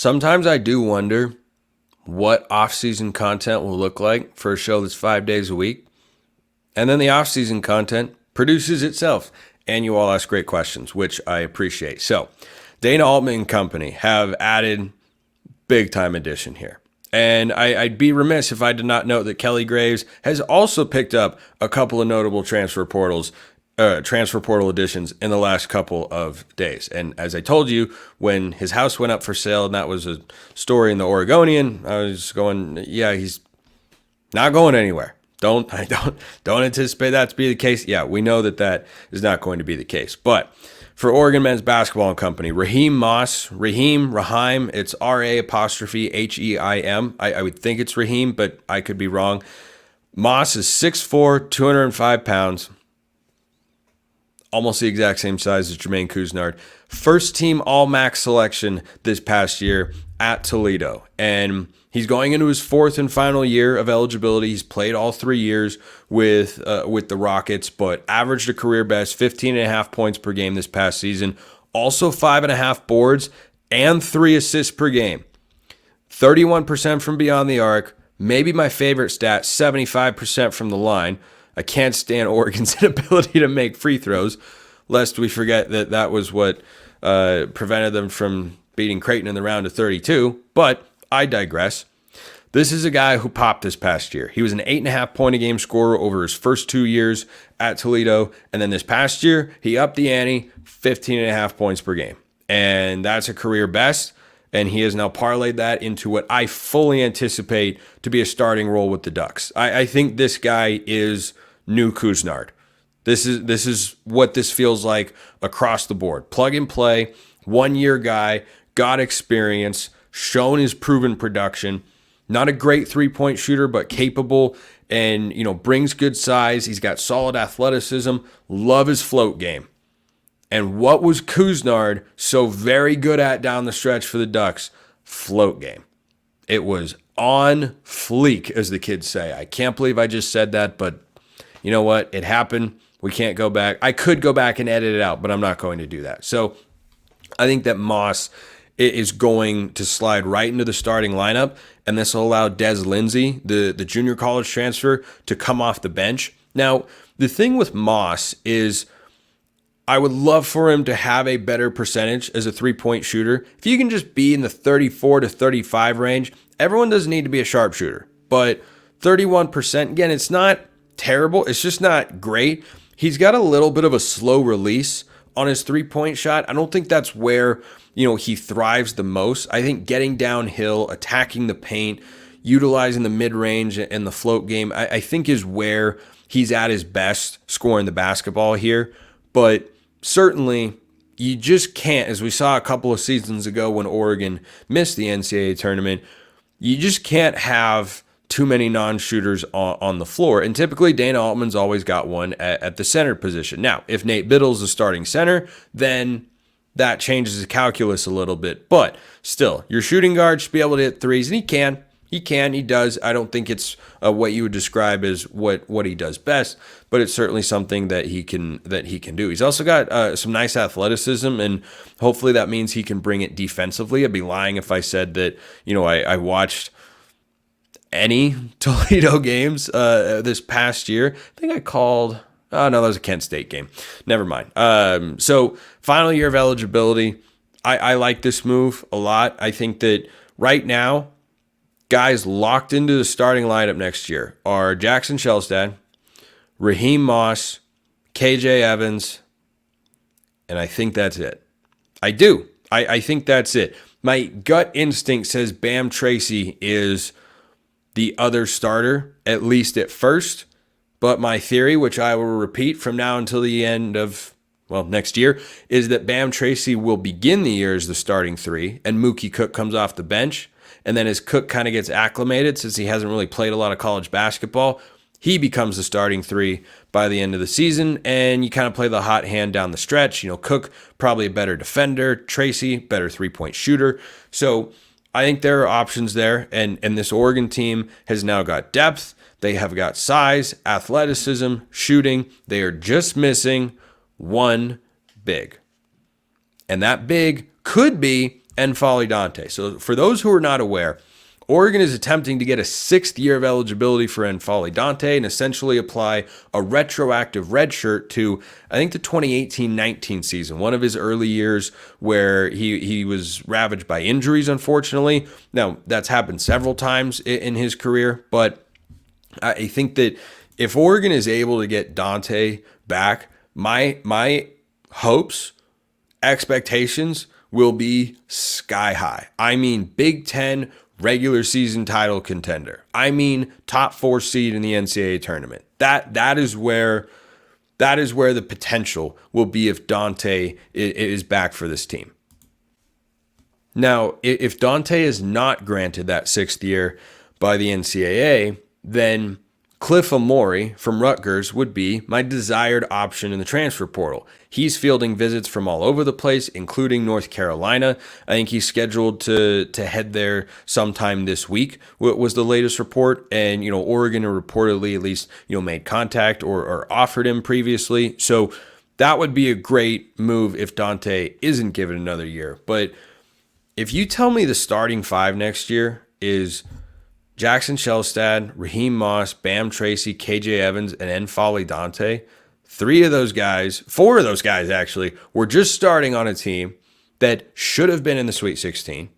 Sometimes I do wonder what off-season content will look like for a show that's 5 days a week. And then the off-season content produces itself. And you all ask great questions, which I appreciate. So Dana Altman and company have added big-time addition here. And I'd be remiss if I did not note that Kelly Graves has also picked up a couple of notable transfer portal additions in the last couple of days. And as I told you, when his house went up for sale, and that was a story in the Oregonian, I was going, yeah, he's not going anywhere. Don't anticipate that to be the case. Yeah, we know that is not going to be the case. But for Oregon men's basketball and company, Raheim, it's RA''Heim. I would think it's Raheim, but I could be wrong. Moss is 6'4", 205 pounds. Almost the exact same size as Jermaine Cousinard. First team All-MAC selection this past year at Toledo. And he's going into his fourth and final year of eligibility. He's played all 3 years with the Rockets, but averaged a career best 15.5 points per game this past season. Also 5.5 boards and 3 assists per game. 31% from beyond the arc. Maybe my favorite stat, 75% from the line. I can't stand Oregon's inability to make free throws, lest we forget that was what prevented them from beating Creighton in the round of 32. But I digress. This is a guy who popped this past year. He was an 8.5 point a game scorer over his first 2 years at Toledo. And then this past year, he upped the ante, 15.5 points per game. And that's a career best. And he has now parlayed that into what I fully anticipate to be a starting role with the Ducks. I think this guy is new Cousinard. This is what this feels like across the board. Plug and play, 1 year guy, got experience, shown his proven production. Not a great 3-point shooter, but capable and, brings good size. He's got solid athleticism. Love his float game. And what was Cousinard so very good at down the stretch for the Ducks? Float game. It was on fleek, as the kids say. I can't believe I just said that, but you know what? It happened. We can't go back. I could go back and edit it out, but I'm not going to do that. So I think that Moss is going to slide right into the starting lineup, and this will allow Des Lindsey, the junior college transfer, to come off the bench. Now, the thing with Moss is I would love for him to have a better percentage as a 3-point shooter. If you can just be in the 34 to 35 range, everyone doesn't need to be a sharpshooter. But 31%, again, it's not terrible. It's just not great. He's got a little bit of a slow release on his 3-point shot. I don't think that's where, he thrives the most. I think getting downhill, attacking the paint, utilizing the mid-range and the float game, I think is where he's at his best scoring the basketball here. But certainly, you just can't, as we saw a couple of seasons ago when Oregon missed the NCAA tournament, you just can't have too many non-shooters on the floor. And typically, Dana Altman's always got one at the center position. Now, if Nate Biddle's the starting center, then that changes the calculus a little bit. But still, your shooting guard should be able to hit threes, and he can. He does. I don't think it's what you would describe as what he does best, but it's certainly something that he can do. He's also got some nice athleticism, and hopefully that means he can bring it defensively. I'd be lying if I said that I watched any Toledo games this past year. I think I called. Oh no, that was a Kent State game. Never mind. So final year of eligibility. I like this move a lot. I think that right now, guys locked into the starting lineup next year are Jackson Shelstad, Raheim Moss, KJ Evans, and I think that's it. I do. I think that's it. My gut instinct says Bam Tracy is the other starter, at least at first. But my theory, which I will repeat from now until the end of, next year, is that Bam Tracy will begin the year as the starting 3, and Mookie Cook comes off the bench. And then as Cook kind of gets acclimated, since he hasn't really played a lot of college basketball, he becomes the starting 3 by the end of the season, and you kind of play the hot hand down the stretch. Cook, probably a better defender. Tracy, better 3-point shooter. So I think there are options there, and this Oregon team has now got depth. They have got size, athleticism, shooting. They are just missing one big. And that big could be N'Faly Dante. So for those who are not aware, Oregon is attempting to get a 6th year of eligibility for N'Faly Dante and essentially apply a retroactive redshirt to, I think, the 2018-19 season, one of his early years where he was ravaged by injuries, unfortunately. Now, that's happened several times in his career, but I think that if Oregon is able to get Dante back, my hopes, expectations will be sky high. I mean, Big Ten regular season title contender. I mean, top 4 seed in the NCAA tournament. That is where the potential will be if Dante is back for this team. Now, if Dante is not granted that 6th year by the NCAA, then Cliff Amori from Rutgers would be my desired option in the transfer portal. He's fielding visits from all over the place, including North Carolina. I think he's scheduled to head there sometime this week, was the latest report. And, Oregon reportedly at least, made contact or offered him previously. So that would be a great move if Dante isn't given another year. But if you tell me the starting 5 next year is Jackson Shelstad, Raheem Moss, Bam Tracy, KJ Evans, and N'Faly Dante, 4 of those guys actually, were just starting on a team that should have been in the Sweet 16.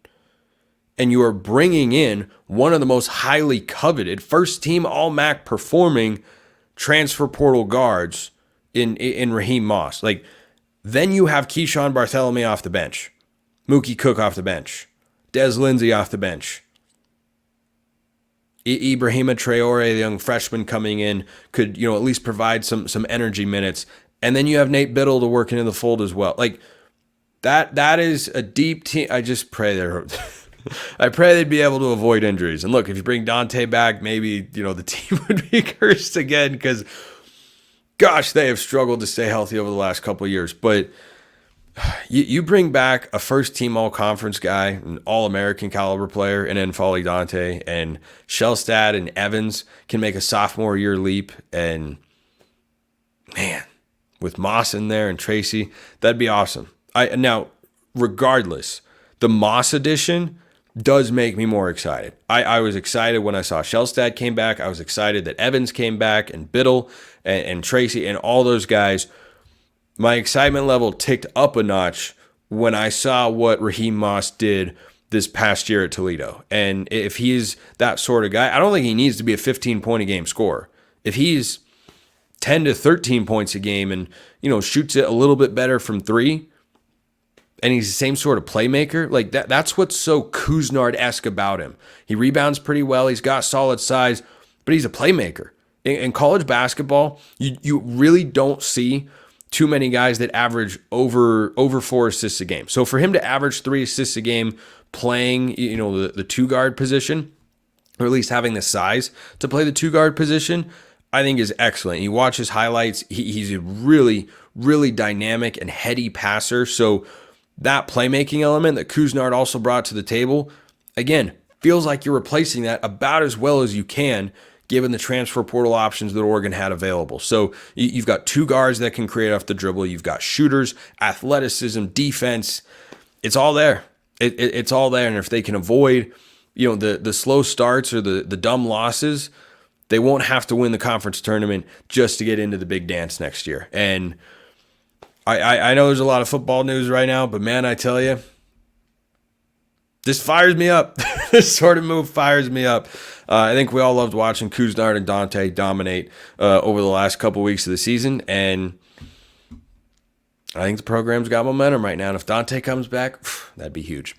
And you are bringing in one of the most highly coveted first-team All-MAC performing transfer portal guards in Raheem Moss. Then you have Keyshawn Bartholomew off the bench, Mookie Cook off the bench, Des Lindsey off the bench. Ibrahima Traore, the young freshman coming in, could at least provide some energy minutes, and then you have Nate Biddle to work into the fold as well. That is a deep team. I just pray I pray they'd be able to avoid injuries. And look, if you bring Dante back, maybe the team would be cursed again because, gosh, they have struggled to stay healthy over the last couple of years. But you bring back a first-team all-conference guy, an all-American caliber player, and N'Faly Dante, and Shelstad and Evans can make a sophomore year leap. And, man, with Moss in there and Tracy, that'd be awesome. Now, regardless, the Moss addition does make me more excited. I was excited when I saw Shelstad came back. I was excited that Evans came back, and Biddle and Tracy and all those guys. My excitement level ticked up a notch when I saw what Raheem Moss did this past year at Toledo. And if he's that sort of guy, I don't think he needs to be a 15-point-a-game scorer. If he's 10 to 13 points a game and, shoots it a little bit better from 3, and he's the same sort of playmaker, that's what's so Cousinard-esque about him. He rebounds pretty well. He's got solid size, but he's a playmaker. In college basketball, you really don't see too many guys that average over 4 assists a game. So for him to average 3 assists a game playing, the 2-guard position, or at least having the size to play the 2-guard position, I think is excellent. You watch his highlights, he's a really, really dynamic and heady passer. So that playmaking element that Cousinard also brought to the table, again, feels like you're replacing that about as well as you can, given the transfer portal options that Oregon had available. So you've got 2 guards that can create off the dribble. You've got shooters, athleticism, defense. It's all there. It's all there. And if they can avoid, the slow starts or the dumb losses, they won't have to win the conference tournament just to get into the big dance next year. And I know there's a lot of football news right now, but man, I tell you, this fires me up. This sort of move fires me up. I think we all loved watching Cousinard and Dante dominate over the last couple weeks of the season, and I think the program's got momentum right now. And if Dante comes back, that'd be huge.